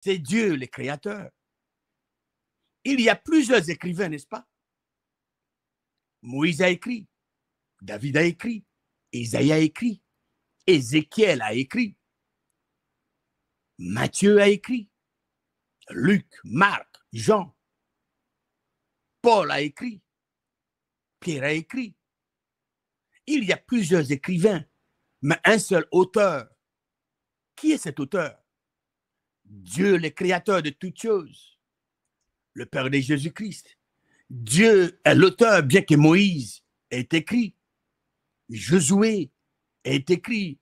C'est Dieu le Créateur. Il y a plusieurs écrivains, n'est-ce pas? Moïse a écrit, David a écrit, Isaïe a écrit, Ézéchiel a écrit, Matthieu a écrit, Luc, Marc, Jean, Paul a écrit, Pierre a écrit. Il y a plusieurs écrivains, mais un seul auteur. Qui est cet auteur? Dieu, le créateur de toutes choses, le Père de Jésus-Christ. Dieu est l'auteur, bien que Moïse ait écrit, Josué est écrit,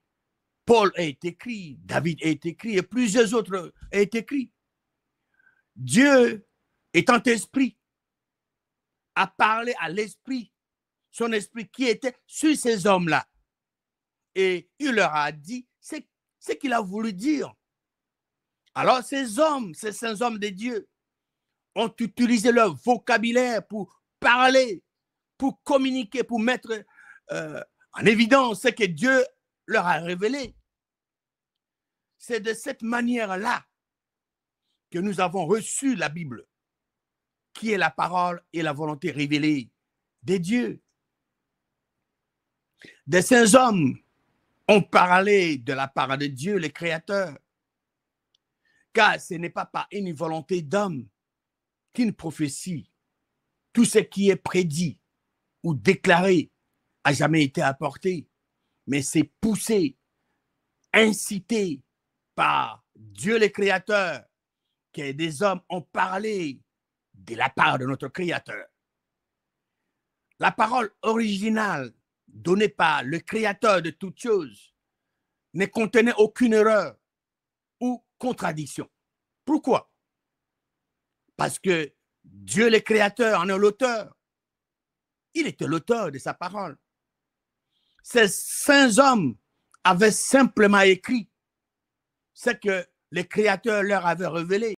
Paul est écrit, David est écrit, et plusieurs autres est écrit. Dieu, étant esprit, a parlé à l'esprit, son esprit qui était sur ces hommes-là. Et il leur a dit ce qu'il a voulu dire. Alors ces hommes, ces saints hommes de Dieu, ont utilisé leur vocabulaire pour parler, pour communiquer, pour mettre en évidence ce que Dieu leur a révélé. C'est de cette manière-là que nous avons reçu la Bible, qui est la parole et la volonté révélée de Dieu. Des saints hommes ont parlé de la part de Dieu, le Créateur, car ce n'est pas par une volonté d'homme qu'une prophétie, tout ce qui est prédit ou déclaré a jamais été apporté, mais c'est poussé, incité par Dieu le Créateur, que des hommes ont parlé de la part de notre Créateur. La parole originale donnée par le Créateur de toutes choses ne contenait aucune erreur ou contradiction. Pourquoi? Parce que Dieu le Créateur en est l'auteur. Il était l'auteur de sa parole. Ces saints hommes avaient simplement écrit ce que le Créateur leur avait révélé.